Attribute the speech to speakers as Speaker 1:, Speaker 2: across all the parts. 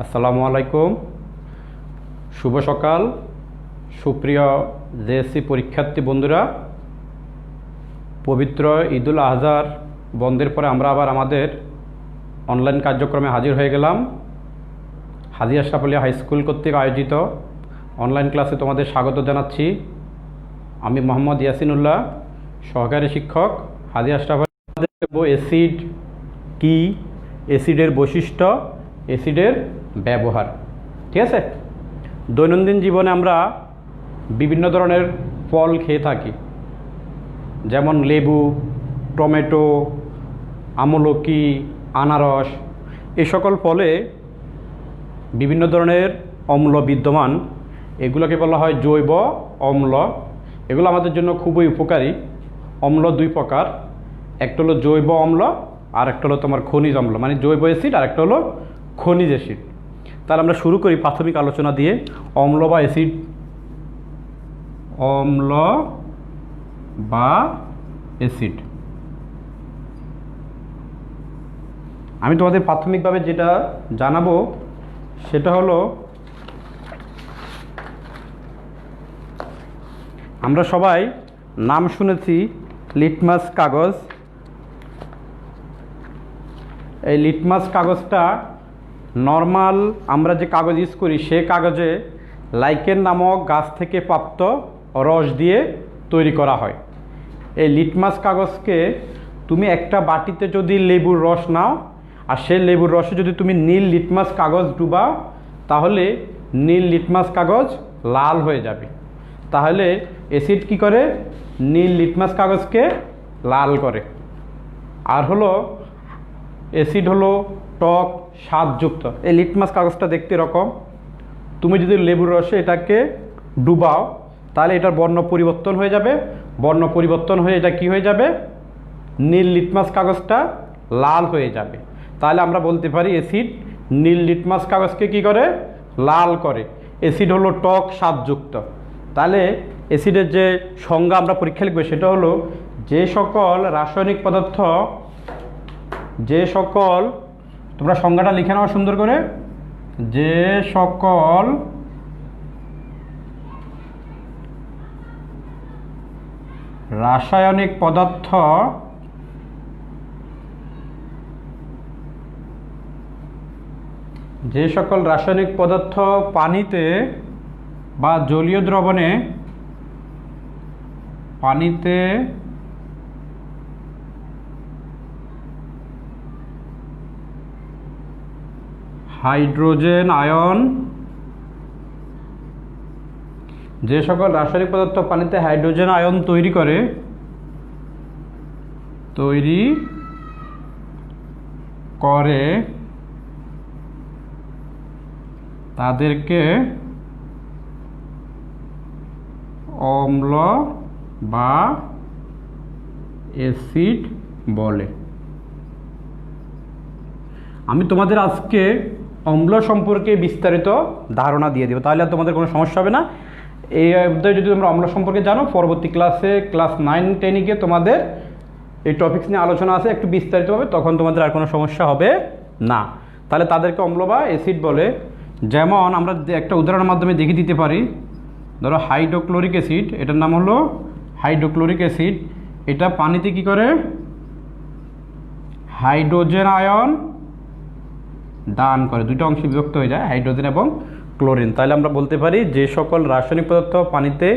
Speaker 1: আসসালামু আলাইকুম। শুভ সকাল সুপ্রিয় জেএসসি পরীক্ষার্থী বন্ধুরা। পবিত্র ঈদুল আজহার বন্ধের পরে আমরা আবার আমাদের অনলাইন কার্যক্রমে হাজির হয়ে গেলাম। হাজী আশরাফ আলী হাই স্কুল কর্তৃক আয়োজিত অনলাইন ক্লাসে তোমাদের স্বাগত জানাচ্ছি। আমি মোহাম্মদ ইয়াসিনুল্লাহ, সহকারী শিক্ষক, হাজী আশরাফ আলী। অ্যাসিড কি, অ্যাসিডের বৈশিষ্ট্য, অ্যাসিডের ব্যবহার। ঠিক আছে। দৈনন্দিন জীবনে আমরা বিভিন্ন ধরনের ফল খেয়ে থাকি, যেমন লেবু, টমেটো, আমলকি, আনারস। এই সকল ফলে বিভিন্ন ধরনের অম্ল বিদ্যমান। এগুলোকে বলা হয় জৈব অম্ল। এগুলো আমাদের জন্য খুবই উপকারী। অম্ল দুই প্রকার, একটা হলো জৈব অম্ল আর একটা হলো তোমার খনিজ অম্ল, মানে জৈব অ্যাসিড আর একটা হলো খনিজ অ্যাসিড। তাহলে আমরা শুরু করি প্রাথমিক আলোচনা দিয়ে। অম্ল বা অ্যাসিড, অম্ল বা অ্যাসিড। আমি তোমাদের প্রাথমিকভাবে যেটা জানাবো সেটা হলো, আমরা সবাই নাম শুনেছি লিটমাস কাগজ। এই লিটমাস কাগজটা নর্মাল আমরা যে কাগজ ইউজ করি সে কাগজে লাইকেন নামক গাছ থেকে প্রাপ্ত রস দিয়ে তৈরি করা হয়। এই লিটমাস কাগজকে তুমি একটা বাটিতে যদি লেবুর রস নাও আর সেই লেবুর রসে যদি তুমি নীল লিটমাস কাগজ ডুবাও, তাহলে নীল লিটমাস কাগজ লাল হয়ে যাবে। তাহলে অ্যাসিড কি করে? নীল লিটমাস কাগজকে লাল করে। আর হলো অ্যাসিড হলো টক স্বাদযুক্ত। এই লিটমাস কাগজটা দেখতে এরকম। তুমি যদি লেবুর রসে এটাকে ডুবাও তাহলে এটার বর্ণ পরিবর্তন হয়ে যাবে। বর্ণ পরিবর্তন হয়ে এটা কি হয়ে যাবে? নীল লিটমাস কাগজটা লাল হয়ে যাবে। তাহলে আমরা বলতে পারি অ্যাসিড নীল লিটমাস কাগজকে কি করে? লাল করে। অ্যাসিড হলো টক স্বাদযুক্ত। তাহলে অ্যাসিডের যে সংজ্ঞা আমরা পরীক্ষা লিখবে সেটা হলো, যে সকল রাসায়নিক পদার্থ, যে সকল, তোমরা সংজ্ঞাটা লিখে নাও সুন্দর করে, যে সকল রাসায়নিক পদার্থ পানিতে বা জলীয় দ্রবণে হাইড্রোজেন আয়ন, যে সকল রাসায়নিক পদার্থ পানিতে হাইড্রোজেন আয়ন তৈরি করে তাদেরকে অম্ল বা অ্যাসিড বলে। আমি তোমাদের আজকে অম্ল সম্পর্কে বিস্তারিত ধারণা দিয়ে দেবো, তাহলে আর তোমাদের কোনো সমস্যা হবে না। এই অধ্যায়ে যদি তোমরা অম্ল সম্পর্কে জানো, পরবর্তী ক্লাসে ক্লাস 9-10 গিয়ে তোমাদের এই টপিকস নিয়ে আলোচনা আছে একটু বিস্তারিতভাবে, তখন তোমাদের আর কোনো সমস্যা হবে না। তাহলে তাদেরকে অম্ল বা অ্যাসিড বলে। যেমন আমরা একটা উদাহরণের মাধ্যমে দেখিয়ে দিতে পারি। ধরো হাইড্রোক্লোরিক অ্যাসিড, এটার নাম হলো হাইড্রোক্লোরিক অ্যাসিড। এটা পানিতে কি করে? হাইড্রোজেন আয়ন দান করে। দুটো অংশে বিভক্ত হয়ে যায়, হাইড্রোজেন এবং ক্লোরিন। তাহলে আমরা বলতে পারি যে সকল রাসায়নিক পদার্থ পানিতে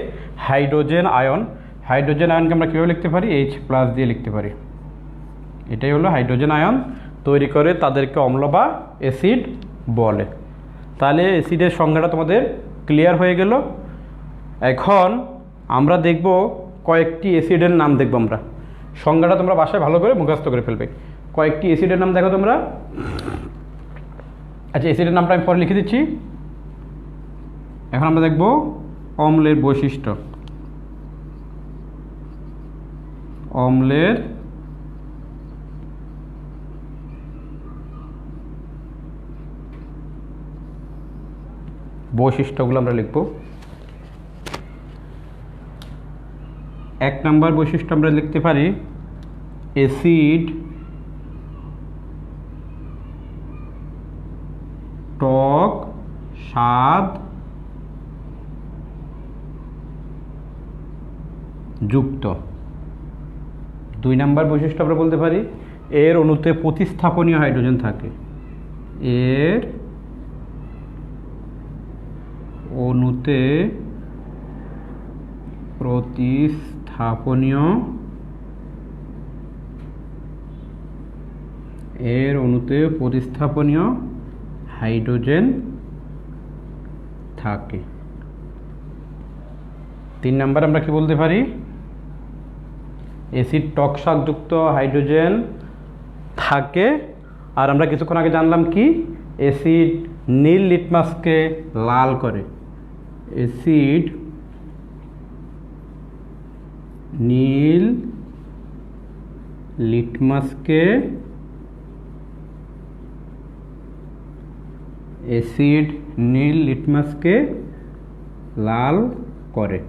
Speaker 1: হাইড্রোজেন আয়নকে আমরা কীভাবে লিখতে পারি? H+ দিয়ে লিখতে পারি। এটাই হলো হাইড্রোজেন আয়ন তৈরি করে, তাদেরকে অম্ল বা অ্যাসিড বলে। তাহলে অ্যাসিডের সংজ্ঞাটা তোমাদের ক্লিয়ার হয়ে গেল। এখন আমরা দেখব কয়েকটি অ্যাসিডের নাম দেখব। আমরা সংজ্ঞাটা তোমরা বাসায় ভালো করে মুখস্থ করে ফেলবে। কয়েকটি অ্যাসিডের নাম দেখো তোমরা। আচ্ছা, অ্যাসিডের নামটা আমি পরে লিখে দিচ্ছি। এখন আমরা দেখব অম্লের বৈশিষ্ট্য। অম্লের বৈশিষ্ট্যগুলো আমরা লিখব। 1 নম্বর বৈশিষ্ট্য আমরা লিখতে পারি অ্যাসিড টক স্বাদ যুক্ত। 2 নম্বর বৈশিষ্ট্য আমরা বলতে পারি এর অণুতে প্রতিস্থাপনীয় হাইড্রোজেন থাকে। এর অণুতে প্রতিস্থাপনীয় হাইড্রোজেন থাকে। 3 নম্বর আমরা কি বলতে পারি অ্যাসিড টক স্বাদযুক্ত হাইড্রোজেন থাকে। আর আমরা কিছুক্ষণ আগে জানলাম কি অ্যাসিড নীল লিটমাসকে লাল করে। অ্যাসিড নীল লিটমাসকে লাল করে।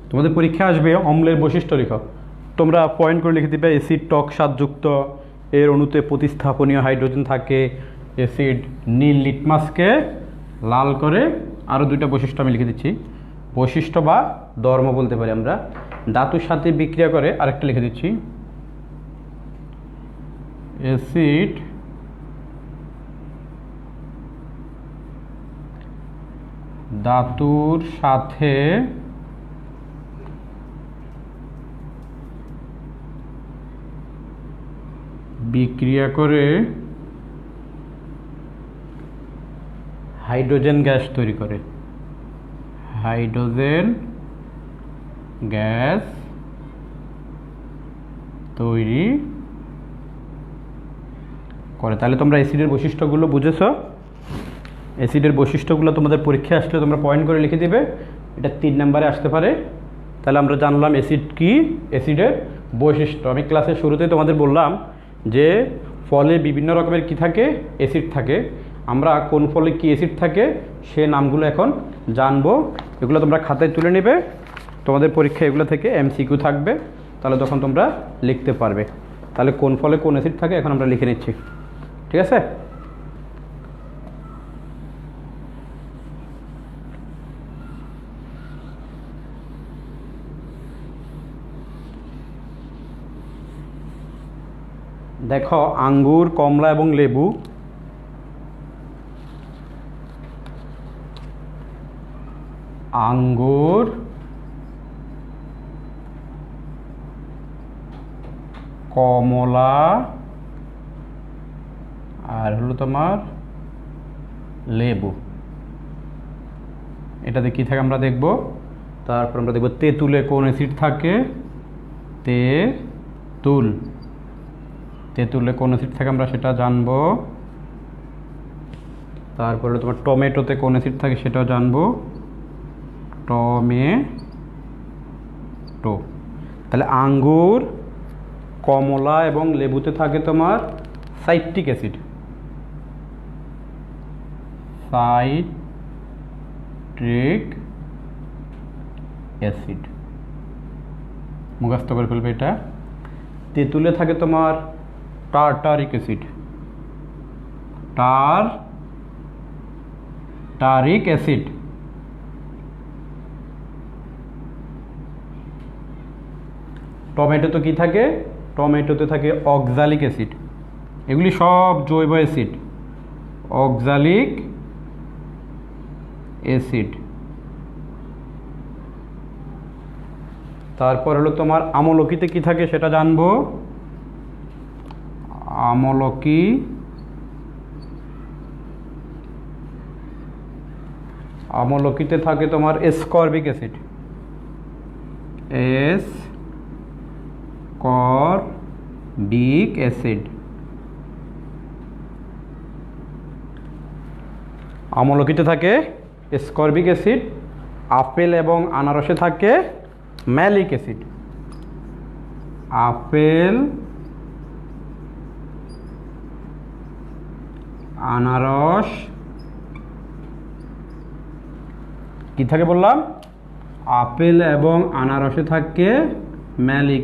Speaker 1: তোমাদের পরীক্ষা আসবে অম্লের বৈশিষ্ট্য লেখো, তোমরা পয়েন্ট করে লিখে দিবে অ্যাসিড টক স্বাদযুক্ত, এর অণুতে প্রতিস্থাপনীয় হাইড্রোজেন থাকে, অ্যাসিড নীল লিটমাসকে লাল করে। আরও 2টা বৈশিষ্ট্য আমি লিখে দিচ্ছি, বৈশিষ্ট্য বা ধর্ম বলতে পারি আমরা। ধাতুর সাথে বিক্রিয়া করে আরেকটা লিখে দিচ্ছি, অ্যাসিড ধাতুর সাথে বিক্রিয়া করে হাইড্রোজেন গ্যাস তৈরি করে। হাইড্রোজেন গ্যাস তৈরি করে। তাহলে তোমরা অ্যাসিডের বৈশিষ্ট্যগুলো বুঝেছো। অ্যাসিডের বৈশিষ্ট্যগুলো তোমাদের পরীক্ষা আসলে তোমরা পয়েন্ট করে লিখে দিবে, এটা 3 নম্বরে আসতে পারে। তাহলে আমরা জানলাম অ্যাসিড কি, অ্যাসিডের বৈশিষ্ট্য। আমি ক্লাসের শুরুতেই তোমাদের বললাম যে ফলে বিভিন্ন রকমের কি থাকে, অ্যাসিড থাকে। আমরা কোন ফলে কি অ্যাসিড থাকে সে নামগুলো এখন জানবো। এগুলো তোমরা খাতায় তুলে নেবে, তোমাদের পরীক্ষা এগুলো থেকে MCQ থাকবে, তাহলে তখন তোমরা লিখতে পারবে। তাহলে কোন ফলে কোন অ্যাসিড থাকে এখন আমরা লিখে নিচ্ছি, ঠিক আছে। দেখো আঙ্গুর, কমলা এবং লেবু আঙ্গুর, কমলা আর হলো তোমার লেবু, এটাতে কি থাকে আমরা দেখব। তারপর আমরা দেখব তেঁতুলে কোন অ্যাসিড থাকে, তেঁতুলে কোন অ্যাসিড থাকে আমরা সেটা জানবো। তারপরে তোমার টমেটোতে কোন অ্যাসিড থাকে সেটাও জানবো, টমেটো। তাহলে আঙ্গুর, কমলা এবং লেবুতে থাকে তোমার সাইট্রিক অ্যাসিড, মুখস্থ করে ফেলবে এটা। তেঁতুলে থাকে তোমার টার্টারিক অ্যাসিড, টারিক অ্যাসিড। টমেটোতে কি থাকে, টমেটোতে থাকে অক্সালিক অ্যাসিড। এগুলি সব জৈব অ্যাসিড, অক্সালিক অ্যাসিড। তারপর হলো তোমার আমলকিতে কি থাকে সেটা জানবো। আমলকিতে থাকে তোমার এসকর্বিক অ্যাসিড, আমলকিতে থাকে এসকর্বিক অ্যাসিড। আপেল এবং আনারসে থাকে ম্যালিক অ্যাসিড, আপেল, আনারস কি থাকে বললাম, আপেল এবং আনারসে থাকে ম্যালিক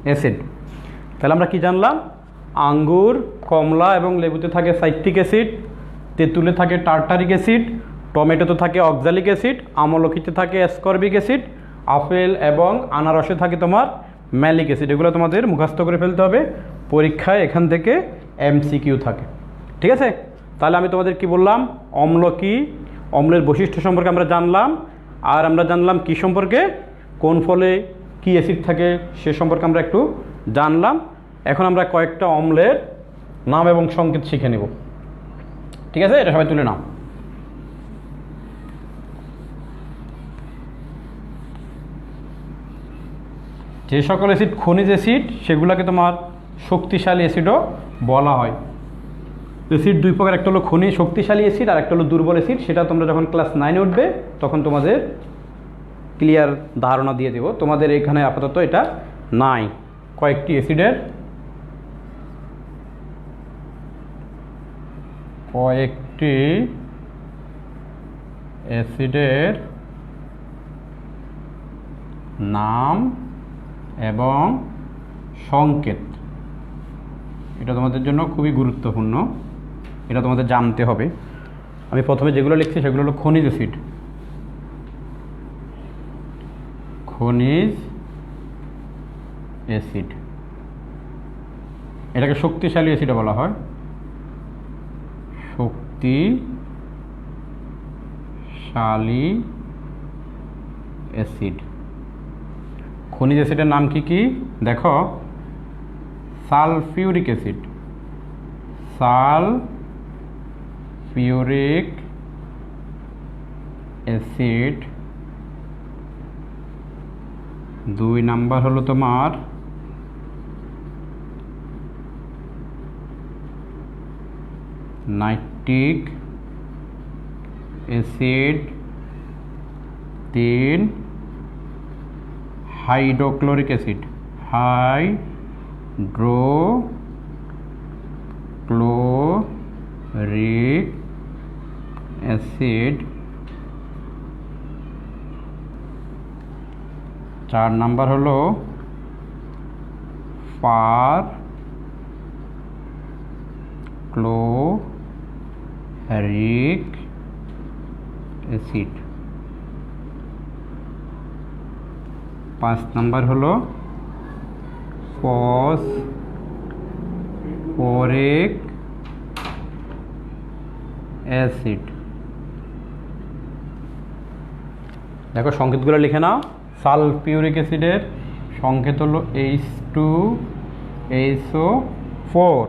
Speaker 1: অ্যাসিড, তাহলে আমরা কি জানলাম? আঙ্গুর, কমলা এবং লেবুতে থাকে সাইট্রিক অ্যাসিড, তেঁতুলে থাকে টার্টারিক অ্যাসিড, টমেটোতে থাকে অক্সালিক অ্যাসিড, আমলকিতে থাকে অ্যাসকর্বিক অ্যাসিড, আপেল এবং আনারসে থাকে তোমার ম্যালিক অ্যাসিড। এগুলো তোমাদের মুখস্থ করে ফেলতে হবে, পরীক্ষায় এখান থেকে এমসিকিউ থাকে। ঠিক আছে? তাহলে আমি তোমাদের কি বললাম? অম্ল কি, অম্লের বৈশিষ্ট্য সম্পর্কে আমরা জানলাম, আর আমরা জানলাম কি সম্পর্কে, কোন ফলে কি অ্যাসিড থাকে সে সম্পর্কে আমরা একটু জানলাম। এখন আমরা কয়েকটা অম্লের নাম এবং সংকেত শিখে নেব। ঠিক আছে? এটা সবাই তুলে নাও। যে সকল অ্যাসিড খনিজ অ্যাসিড সেগুলোকে তোমার শক্তিশালী অ্যাসিডও বলা হয়। অ্যাসিড দুই প্রকার, একটা হলো খনিজ শক্তিশালী অ্যাসিড আর একটা হলো দুর্বল অ্যাসিড। সেটা তোমরা যখন ক্লাস 9-এ উঠবে তখন তোমাদের ক্লিয়ার ধারণা দিয়ে দেব। তোমাদের এখানে আপাতত এটা নাই। কয়েকটি অ্যাসিডের নাম এবং সংকেত, এটা তোমাদের জন্য খুবই গুরুত্বপূর্ণ, এটা তোমাদের জানতে হবে। আমি প্রথমে যেগুলো লিখছি সেগুলো হলো খনিজ অ্যাসিড। খনিজ অ্যাসিড এটাকে শক্তিশালী অ্যাসিড বলা হয়। শক্তিশালী অ্যাসিড। খনিজ অ্যাসিডের নাম কি কি দেখো? Sulphuric acid, sulphuric acid. 2 number হলো তোমার nitric acid. 3 hydrochloric acid, hydrochloric acid. 4 number হলো পারক্লোরিক অ্যাসিড। 5 নাম্বার হলো ফসফরিক অ্যাসিড। দেখো সংকেতগুলো লিখে নাও। সালফিউরিক অ্যাসিডের সংকেত হলো H2SO4।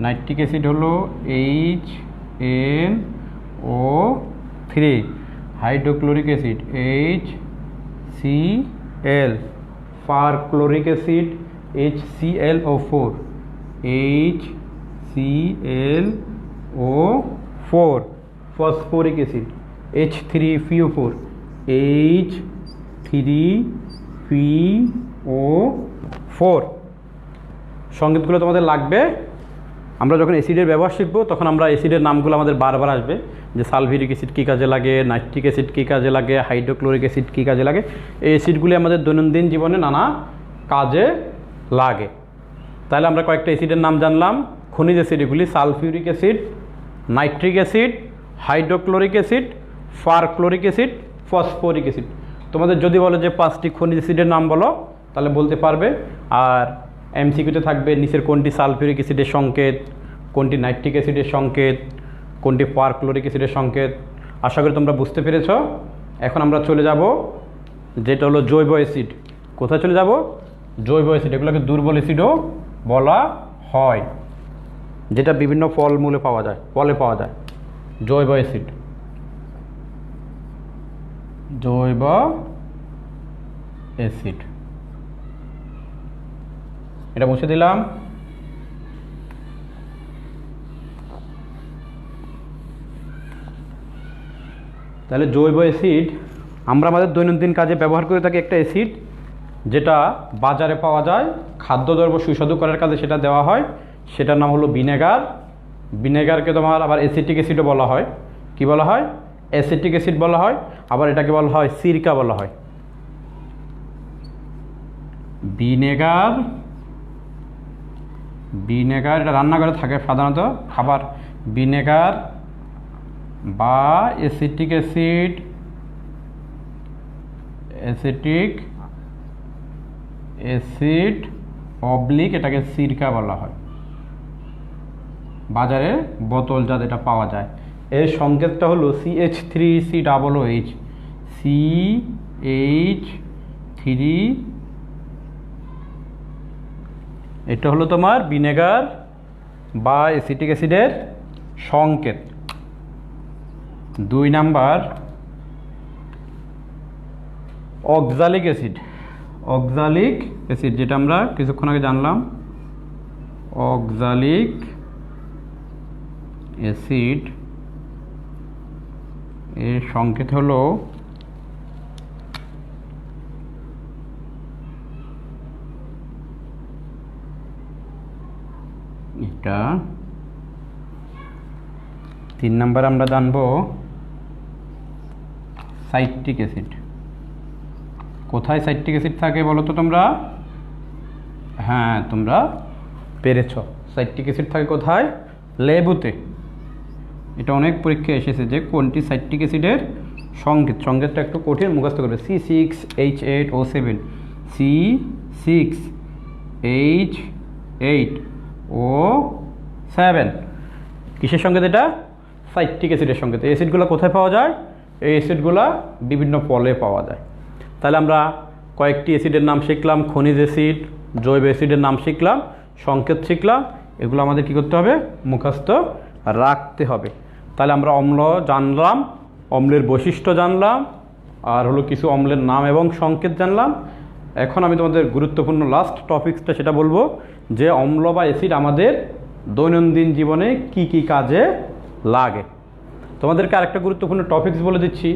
Speaker 1: নাইট্রিক অ্যাসিড হলো HNO3। Hydrochloric acid HCl। Perchloric acid HClO4, HClO4। Phosphoric acid H3PO4, H3PO4। সংকেতগুলো তোমাদের লাগবে। আমরা যখন অ্যাসিডের ব্যবহার শিখবো তখন আমরা অ্যাসিডের নামগুলো আমাদের বারবার আসবে, যে সালফিউরিক অ্যাসিড কী কাজে লাগে, নাইট্রিক অ্যাসিড কী কাজে লাগে, হাইড্রোক্লোরিক অ্যাসিড কী কাজে লাগে। এই অ্যাসিডগুলি আমাদের দৈনন্দিন জীবনে নানা কাজে লাগে। তাহলে আমরা কয়েকটা অ্যাসিডের নাম জানলাম। খনিজ অ্যাসিড এগুলি sulphuric acid, nitric acid, hydrochloric acid, perchloric acid, phosphoric acid. তোমাদের যদি বলে যে 5টি খনিজ অ্যাসিডের নাম বলো তাহলে বলতে পারবে। আর এমসিকিউতে থাকবে নিচের কোনটি সালফিউরিক অ্যাসিডের সংকেত, কোনটি নাইট্রিক অ্যাসিডের সংকেত, কোনটি পারক্লোরিক অ্যাসিডের সংকেত। আশা করি তোমরা বুঝতে পেরেছ। এখন আমরা চলে যাব যেটা হলো জৈব অ্যাসিড। কোথায় চলে যাব? জৈব অ্যাসিড। এগুলোকে দুর্বল অ্যাসিডও বলা হয়, যেটা বিভিন্ন ফলে পাওয়া যায়। জৈব অ্যাসিড, জৈব অ্যাসিড, এটা মুছে দিলাম। তাহলে জৈব অ্যাসিড আমরা আমাদের দৈনন্দিন কাজে ব্যবহার করে থাকি। একটা অ্যাসিড যেটা বাজারে পাওয়া যায়, খাদ্যদ্রব্য সুস্বাদু করার কাজে সেটা দেওয়া হয়, সেটার নাম হলো ভিনেগার। ভিনেগারকে তোমার আবার অ্যাসিটিক অ্যাসিডও বলা হয়। কি বলা হয়? অ্যাসিটিক অ্যাসিড বলা হয়। আবার এটাকে বলা হয় সিরকা বলা হয়। ভিনেগার ভিনেগার, এটা রান্নাঘরে থাকে সাধারণত খাবার। ভিনেগার বা acetic acid, acetic acid oblique এটাকে সিরকা বলা হয়। বাজারে বোতলজাত এটা পাওয়া যায়। এর সংকেতটা হলো CH3COOH, CH3। এটা হলো তোমার ভিনেগার বা অ্যাসিটিক অ্যাসিডের সংকেত। 2 number oxalic acid. Oxalic acid যেটা আমরা কিছুক্ষণ আগে জানলাম, অক্সালিক অ্যাসিড এর সংকেত হলো এটা। 3 নাম্বার আমরা জানবো সাইট্রিক অ্যাসিড। কোথায় সাইট্রিক অ্যাসিড থাকে বলো তো তোমরা? হ্যাঁ, তোমরা পেরেছ। সাইট্রিক অ্যাসিড থাকে কোথায়? লেবুতে। এটা অনেক পরীক্ষায় এসেছে যে কোনটি সাইট্রিক অ্যাসিডের সংকেত। সংকেতটা একটু কঠিন, মুখস্থ করবে। C6H8O7, C6H8O7 কিসের সংকেত? এটা সাইট্রিক অ্যাসিডের সংকেত। এই অ্যাসিডগুলো কোথায় পাওয়া যায়? এই অ্যাসিডগুলো বিভিন্ন ফলে পাওয়া যায়। তাহলে আমরা কয়েকটি অ্যাসিডের নাম শিখলাম, খনিজ অ্যাসিড, জৈব অ্যাসিডের নাম শিখলাম, সংকেত শিখলাম। এগুলো আমাদের কী করতে হবে? মুখস্থ রাখতে হবে। তাহলে আমরা অম্ল জানলাম, অম্লের বৈশিষ্ট্য জানলাম, আর হলো কিছু অম্লের নাম এবং সংকেত জানলাম। এখন আমি তোমাদের গুরুত্বপূর্ণ লাস্ট টপিকসটা সেটা বলবো যে অম্ল বা অ্যাসিড আমাদের দৈনন্দিন জীবনে কি কি কাজে লাগে। তোমাদেরকে আরেকটা গুরুত্বপূর্ণ টপিকস বলে দিচ্ছি।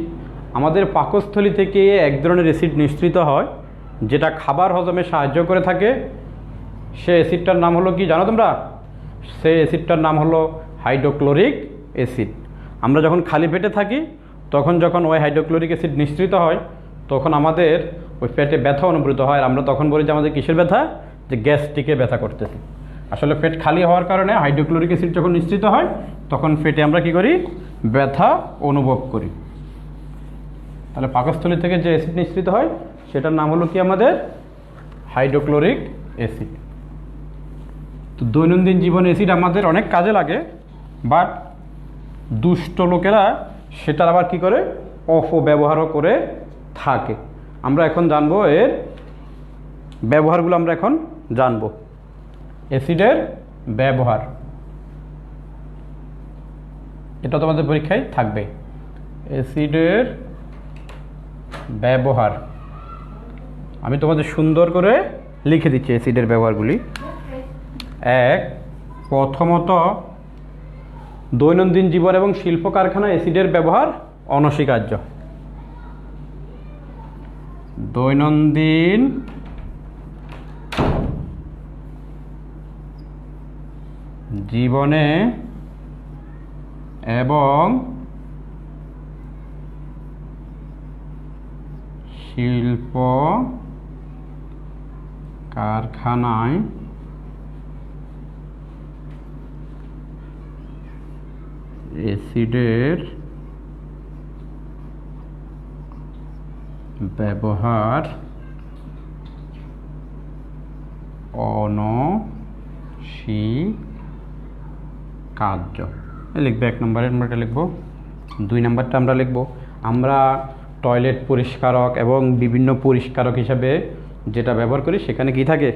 Speaker 1: আমাদের পাকস্থলী থেকে এক ধরনের অ্যাসিড নিঃসৃত হয় যেটা খাবার হজমে সাহায্য করে থাকে। সে অ্যাসিডটার নাম হলো কি জানো তোমরা? সেই অ্যাসিডটার নাম হলো হাইড্রোক্লোরিক অ্যাসিড। আমরা যখন খালি পেটে থাকি তখন যখন ওই হাইড্রোক্লোরিক অ্যাসিড নিঃসৃত হয় তখন আমাদের ওই পেটে ব্যথা অনুভূত হয়। আমরা তখন বলি যে আমাদের কিসের ব্যথা? যে গ্যাস্ট্রিকে ব্যথা করতেছে। আসলে পেট খালি হওয়ার কারণে হাইড্রোক্লোরিক অ্যাসিড যখন নিঃসৃত হয় তখন পেটে আমরা কি করি? ব্যথা অনুভব করি। তাহলে পাকস্থলী থেকে যে অ্যাসিড নিঃসৃত হয় সেটার নাম হলো কি আমাদের? Hydrochloric acid. তো দৈনন্দিন জীবনে অ্যাসিড আমাদের অনেক কাজে লাগে, বাট দুষ্ট লোকেরা সেটার আবার কি করে? অপব্যবহারও করে থাকে। আমরা এখন জানবো এর ব্যবহারগুলো। আমরা এখন জানবো অ্যাসিডের ব্যবহার। এটা তোমাদের পরীক্ষায় থাকবে, অ্যাসিডের ব্যবহার। আমি তোমাদের সুন্দর করে লিখে দিচ্ছি অ্যাসিডের ব্যবহারগুলি। 1, প্রথমত দৈনন্দিন জীবন এবং শিল্প কারখানায় অ্যাসিডের ব্যবহার অনস্বীকার্য। দৈনন্দিন জীবনে এবং শিল্প কারখানায় অ্যাসিডের ব্যবহার অনস্বীকার্য। লিখবে 1 নম্বরের আমরা লিখবো। 2 নম্বরটা আমরা লিখবো, আমরা টয়লেট পরিষ্কারক এবং বিভিন্ন পরিষ্কারক হিসাবে যেটা ব্যবহার করি সেখানে কি থাকে?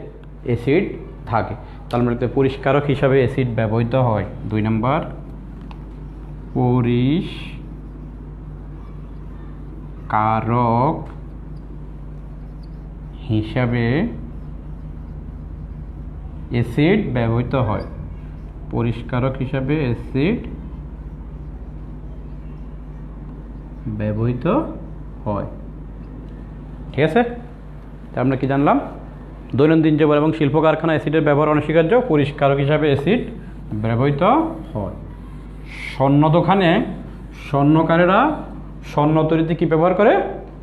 Speaker 1: অ্যাসিড থাকে। তাহলে আমরা লিখতে পরিষ্কারক হিসাবে অ্যাসিড ব্যবহৃত হয়। 2 নম্বর, পরিষ্কারক হিসাবে অ্যাসিড ব্যবহৃত হয়। পরিষ্কারক হিসাবে অ্যাসিড ব্যবহৃত হয়। ঠিক আছে? তা আমরা কি জানলাম? দৈনন্দিন জীবন এবং শিল্প কারখানায় অ্যাসিডের ব্যবহার অনস্বীকার্য। পরিষ্কারক হিসাবে অ্যাসিড ব্যবহৃত হয়। স্বর্ণ দোকানে স্বর্ণকারেরা স্বর্ণ তৈরিতে কী ব্যবহার করে?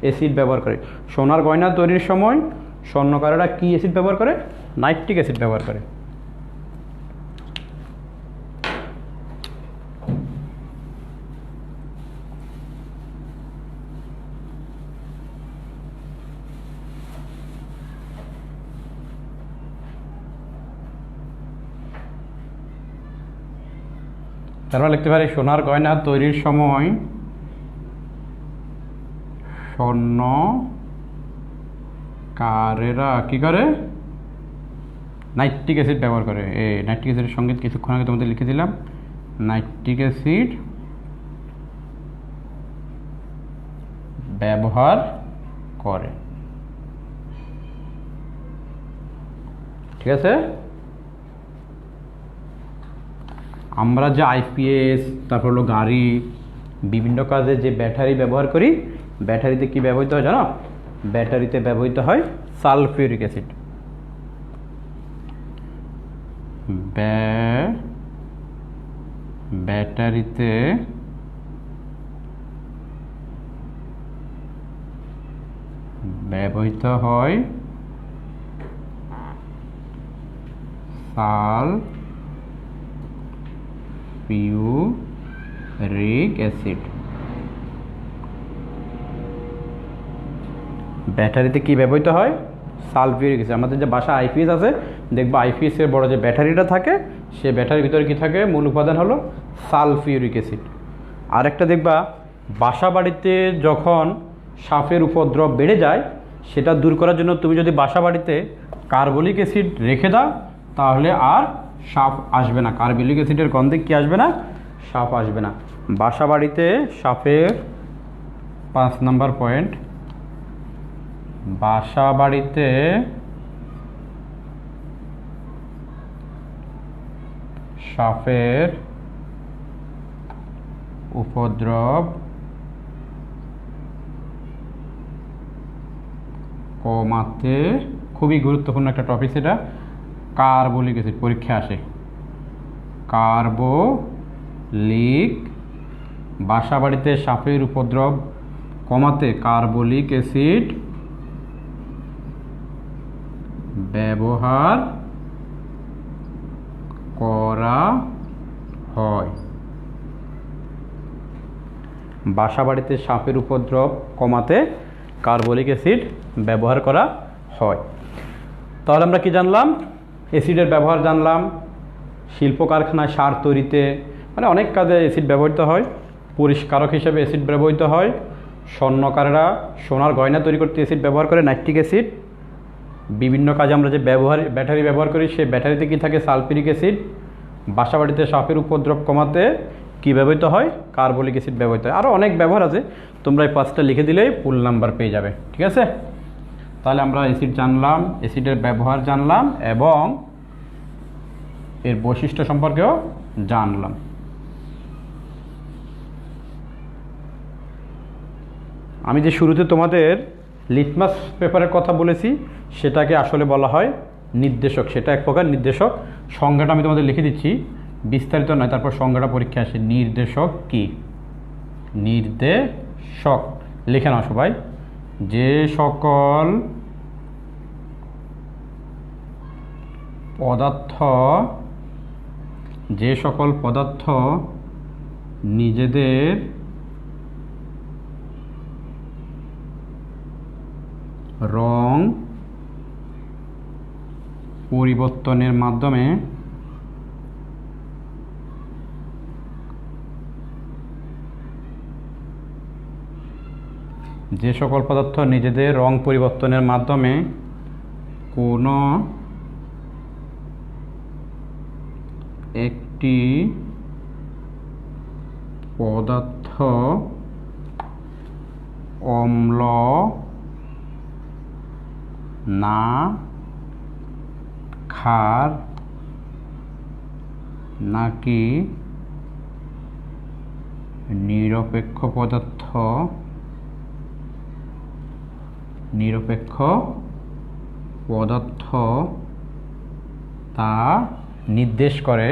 Speaker 1: অ্যাসিড ব্যবহার করে। সোনার গয়না তৈরির সময় স্বর্ণকারেরা কি অ্যাসিড ব্যবহার করে? নাইট্রিক অ্যাসিড ব্যবহার করে। তারপর লিখতে পারি সোনার গয়না তৈরির সময় স্বর্ণকারেরা কি করে? নাইট্রিক অ্যাসিড ব্যবহার করে। নাইট্রিক অ্যাসিডের সঙ্গে কিছুক্ষণ আগে তোমাদের লিখে দিলাম, নাইট্রিক অ্যাসিড ব্যবহার করে। ঠিক আছে, আমরা যে আইপিএস, তারপর হলো গাড়ি, বিভিন্ন কাজে যে ব্যাটারি ব্যবহার করি, ব্যাটারিতে কি ব্যবহৃত হয় জানো? ব্যাটারিতে ব্যবহৃত হয় সালফিউরিক অ্যাসিড। ব্যাটারিতে ব্যবহৃত হয় সালফিউরিক অ্যাসিড। ব্যাটারিতে কি ব্যবহৃত হয়? Sulphuric acid. আমাদের যে বাসা আইপিএস আছে, দেখবো আইপিএস এর বড় যে ব্যাটারিটা থাকে, সে ব্যাটারির ভিতরে কি থাকে? মূল উপাদান হলো সালফিউরিক অ্যাসিড। আরেকটা দেখবা, বাসা বাড়িতে যখন সাপের উপদ্রব বেড়ে যায়, সেটা দূর করার জন্য তুমি যদি বাসা বাড়িতে কার্বলিক অ্যাসিড রেখে দাও, তাহলে আর সাপ আসবে না। কার্বলিক অ্যাসিডের গন্ধে কি আসবে না? সাপ আসবে না। বাসা বাড়িতে সাপের 5 নম্বর পয়েন্ট, বাসা বাড়িতে সাপের উপদ্রব কমাতে, খুবই গুরুত্বপূর্ণ একটা টপিক, সেটা কার্বলিক অ্যাসিড পরীক্ষা আসে। কার্বলিক, বাসা বাড়িতে সাপের উপদ্রব কমাতে কার্বলিক অ্যাসিড ব্যবহার করা হয়। বাসা বাড়িতে সাপের উপদ্রব কমাতে কার্বলিক অ্যাসিড ব্যবহার করা হয়। তাহলে আমরা কি জানলাম? অ্যাসিডের ব্যবহার জানলাম। শিল্প কারখানায় সার তৈরিতে, মানে অনেক কাজে অ্যাসিড ব্যবহৃত হয়। পরিষ্কারক হিসেবে অ্যাসিড ব্যবহৃত হয়। স্বর্ণকারেরা সোনার গয়না তৈরি করতে অ্যাসিড ব্যবহার করে, নাইট্রিক অ্যাসিড। বিভিন্ন কাজে আমরা যে ব্যাটারি ব্যবহার করি, সেই ব্যাটারিতে কি থাকে? Sulphuric acid. বাসা বাড়িতে সাপের উপদ্রব কমাতে কি ব্যবহৃত হয়? কার্বলিক অ্যাসিড ব্যবহৃত হয়। আরও অনেক ব্যবহার আছে, তোমরা এই 5টা লিখে দিলেই ফুল নাম্বার পেয়ে যাবে। ঠিক আছে, তাহলে আমরা অ্যাসিড জানলাম, অ্যাসিডের ব্যবহার জানলাম এবং এর বৈশিষ্ট্য সম্পর্কেও জানলাম। আমি যে শুরুতে তোমাদের লিটমাস পেপারের কথা বলেছি, সেটাকে আসলে বলা হয় নির্দেশক। সেটা এক প্রকার নির্দেশক। সংজ্ঞাটা আমি তোমাদের লিখে দিচ্ছি, বিস্তারিত নয়, তারপর সংজ্ঞাটা পরীক্ষা আসে। নির্দেশক কি? নির্দেশক লিখে নাও সবাই। যে সকল পদার্থ নিজেদের রং পরিবর্তনের মাধ্যমে কোনো একটি পদার্থ অম্ল, না ক্ষার নাকি নিরপেক্ষ পদার্থ তা নির্দেশ করে